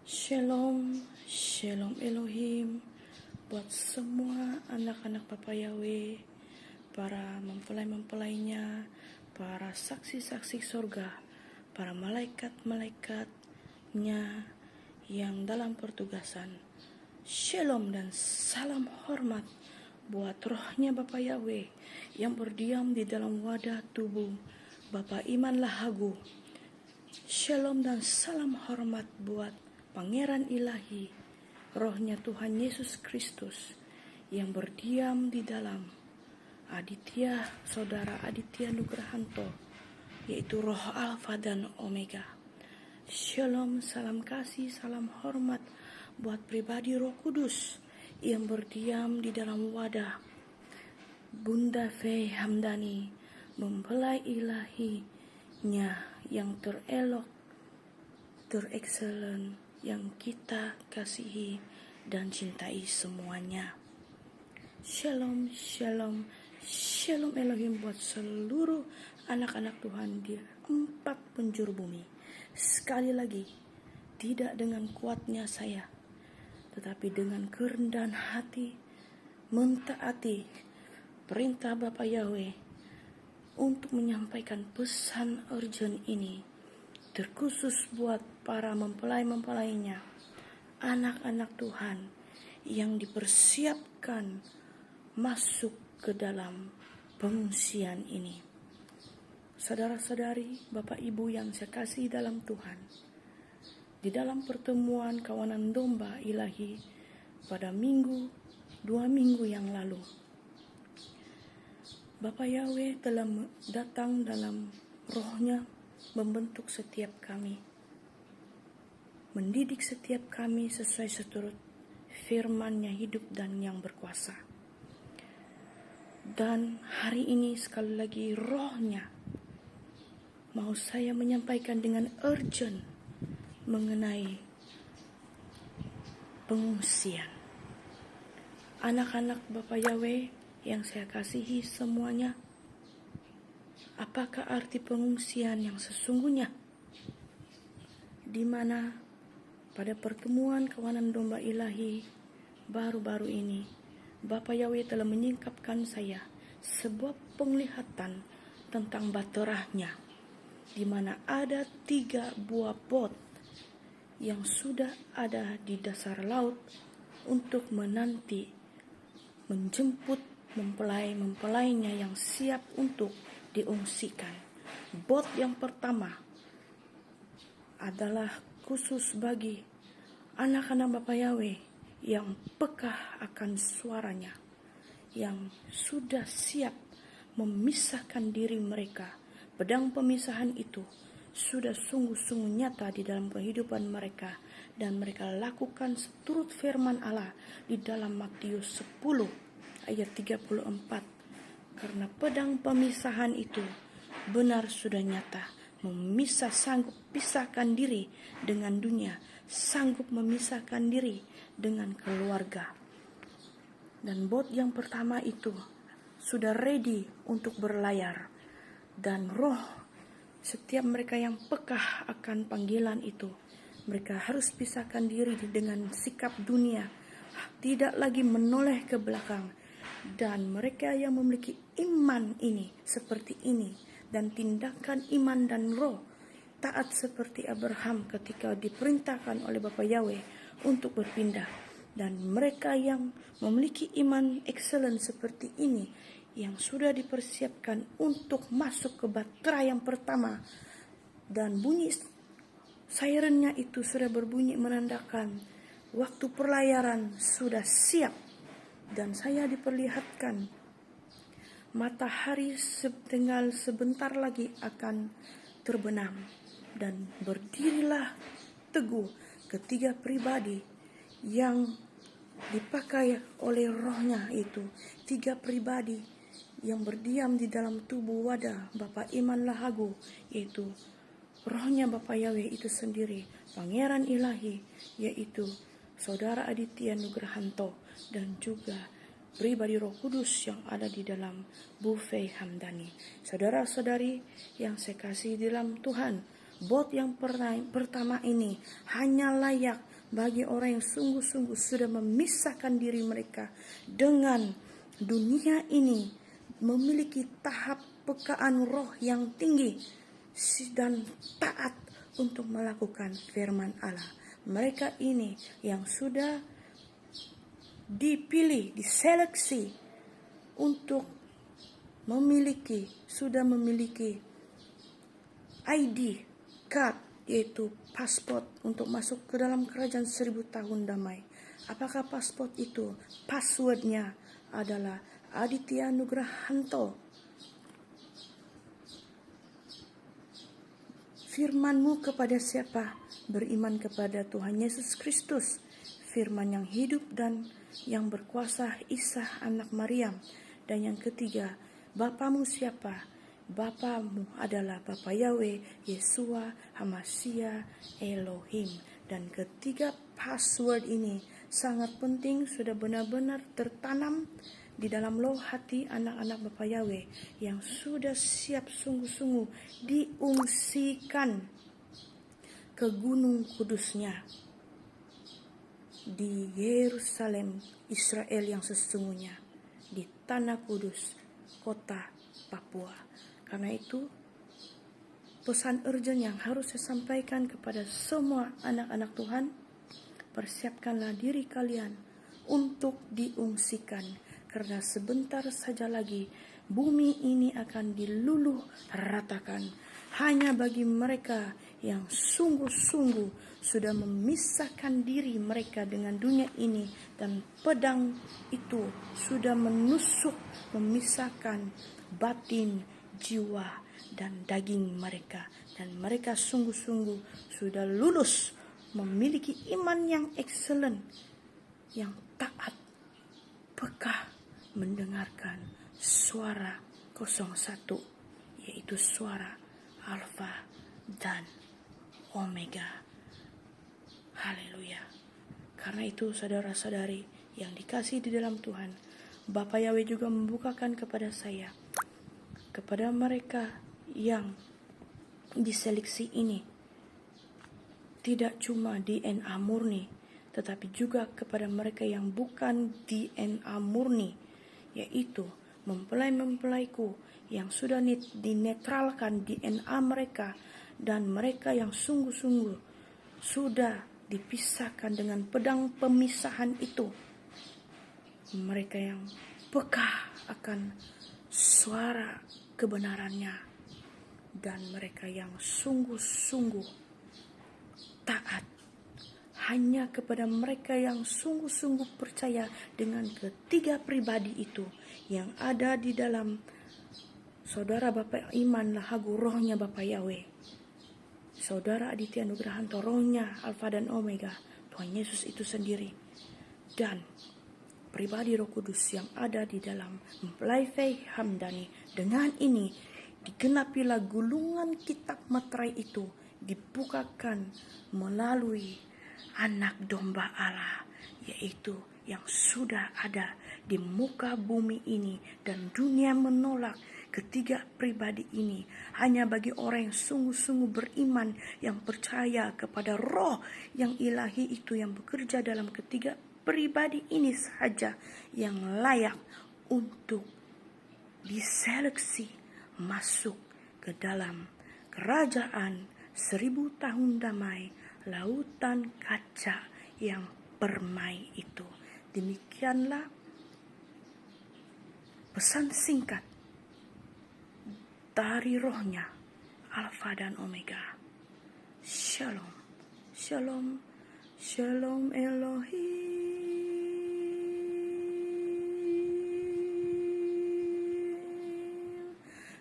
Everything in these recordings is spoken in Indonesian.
Shalom, Shalom Elohim buat semua anak-anak Papa Yahweh, para mempelai-mempelainya, para saksi-saksi surga, para malaikat-malaikatnya yang dalam pertugasan. Shalom dan salam hormat buat rohnya Bapa Yahweh yang berdiam di dalam wadah tubuh Bapa Iman Lahagu. Shalom dan salam hormat buat Pangeran Ilahi, rohnya Tuhan Yesus Kristus yang berdiam di dalam Aditya, saudara Aditya Nugrahanto, yaitu roh Alfa dan Omega. Shalom, salam kasih, salam hormat buat pribadi Roh Kudus yang berdiam di dalam wadah Bunda Fei Hamdani, mempelai ilahinya yang terelok, terexcellent, yang kita kasihi dan cintai semuanya. Shalom, shalom, shalom Elohim buat seluruh anak-anak Tuhan di 4 penjuru bumi. Sekali lagi, tidak dengan kuatnya saya, tetapi dengan kerendahan hati, mentaati perintah Bapa Yahweh untuk menyampaikan pesan urgent ini, terkhusus buat para mempelai-mempelainya, anak-anak Tuhan yang dipersiapkan masuk ke dalam pengungsian ini. Saudara-saudari, Bapak Ibu yang saya kasih dalam Tuhan, di dalam pertemuan kawanan domba ilahi pada 2 minggu yang lalu, Bapak Yahweh telah datang dalam rohnya, membentuk setiap kami, mendidik setiap kami sesuai seturut firman-Nya hidup dan yang berkuasa. Dan hari ini sekali lagi rohnya mau saya menyampaikan dengan urgent mengenai pengungsian. Anak-anak Bapak Yahweh yang saya kasihi semuanya, apakah arti pengungsian yang sesungguhnya? Di mana pada pertemuan kawanan domba ilahi baru-baru ini, Bapa Yahweh telah menyingkapkan saya sebuah penglihatan tentang baterahnya, di mana ada 3 buah bot yang sudah ada di dasar laut untuk menanti menjemput mempelai-mempelainya yang siap untuk diungsikan. Bot yang pertama adalah khusus bagi anak-anak Bapa Yahweh yang peka akan suaranya, yang sudah siap memisahkan diri mereka. Pedang pemisahan itu sudah sungguh-sungguh nyata di dalam kehidupan mereka, dan mereka lakukan seturut firman Allah di dalam Matius 10 ayat 34. Karena pedang pemisahan itu benar sudah nyata, sanggup pisahkan diri dengan dunia, sanggup memisahkan diri dengan keluarga. Dan bot yang pertama itu sudah ready untuk berlayar, dan roh setiap mereka yang peka akan panggilan itu, mereka harus pisahkan diri dengan sikap dunia, tidak lagi menoleh ke belakang. Dan mereka yang memiliki iman ini seperti ini, dan tindakan iman dan roh taat seperti Abraham ketika diperintahkan oleh Bapa Yahweh untuk berpindah. Dan mereka yang memiliki iman excellent seperti ini, yang sudah dipersiapkan untuk masuk ke batra yang pertama, dan bunyi sirennya itu sudah berbunyi menandakan waktu perlayaran sudah siap. Dan saya diperlihatkan matahari tinggal sebentar lagi akan terbenam, dan berdirilah teguh ketiga pribadi yang dipakai oleh rohnya itu, 3 pribadi yang berdiam di dalam tubuh wadah Bapa Iman Lahagu, yaitu rohnya Bapa Yahweh itu sendiri, Pangeran Ilahi, yaitu Saudara Aditya Nugrahanto, dan juga pribadi Roh Kudus yang ada di dalam Bu Fei Hamdani. Saudara-saudari yang saya kasih di dalam Tuhan, bot yang pertama ini hanya layak bagi orang yang sungguh-sungguh sudah memisahkan diri mereka dengan dunia ini, memiliki tahap pekaan roh yang tinggi dan taat untuk melakukan firman Allah. Mereka ini yang sudah dipilih, diseleksi untuk sudah memiliki ID card, yaitu paspor untuk masuk ke dalam kerajaan 1000 tahun damai. Apakah paspor itu? Passwordnya adalah Aditya Nugrahanto. Firman-Mu kepada siapa? Beriman kepada Tuhan Yesus Kristus, firman yang hidup dan yang berkuasa, Isa anak Maryam. Dan yang ketiga, Bapamu siapa? Bapamu adalah Bapa Yahweh, Yesua, Hamashiach, Elohim. Dan ketiga password ini sangat penting, sudah benar-benar tertanam di dalam loh hati anak-anak Bapa Yahweh yang sudah siap sungguh-sungguh diungsikan ke gunung kudusnya di Yerusalem, Israel yang sesungguhnya, di tanah kudus, kota Papua. Karena itu pesan urgent yang harus saya sampaikan kepada semua anak-anak Tuhan, persiapkanlah diri kalian untuk diungsikan, karena sebentar saja lagi bumi ini akan diluluh ratakan. Hanya bagi mereka yang sungguh-sungguh sudah memisahkan diri mereka dengan dunia ini, dan pedang itu sudah menusuk, memisahkan batin, jiwa, dan daging mereka. Dan mereka sungguh-sungguh sudah lulus, memiliki iman yang excellent, yang taat, peka mendengarkan suara 01, yaitu suara Alfa dan Omega. Haleluya. Karena itu saudara-saudari yang dikasihi di dalam Tuhan, Bapa Yahweh juga membukakan kepada saya, kepada mereka yang diseleksi ini, tidak cuma DNA murni, tetapi juga kepada mereka yang bukan DNA murni, yaitu mempelai-mempelaiku yang sudah dinetralkan DNA mereka, dan mereka yang sungguh-sungguh sudah dipisahkan dengan pedang pemisahan itu. Mereka yang peka akan suara kebenarannya, dan mereka yang sungguh-sungguh taat hanya kepada mereka yang sungguh-sungguh percaya dengan ketiga pribadi itu yang ada di dalam saudara Bapak Iman Lahagu, rohnya Bapak Yahweh, saudara Aditya Nugrahanto, rohnya Alfa dan Omega, Tuhan Yesus itu sendiri, dan pribadi Roh Kudus yang ada di dalam mempelai Faye Hamdani. Dengan ini digenapilah gulungan kitab materai itu dibukakan melalui anak domba Allah, yaitu yang sudah ada di muka bumi ini, dan dunia menolak ketiga pribadi ini. Hanya bagi orang yang sungguh-sungguh beriman, yang percaya kepada roh yang ilahi itu yang bekerja dalam ketiga pribadi ini saja yang layak untuk diseleksi masuk ke dalam kerajaan 1000 tahun damai, lautan kaca yang permai itu. Demikianlah pesan singkat dari rohnya Alfa dan Omega. Shalom, shalom, shalom Elohim.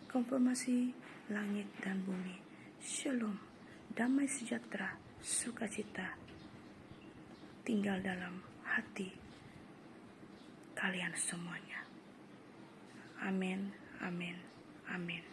Konfirmasi langit dan bumi. Shalom, damai sejahtera, sukacita tinggal dalam hati kalian semuanya. Amin, amin, amin.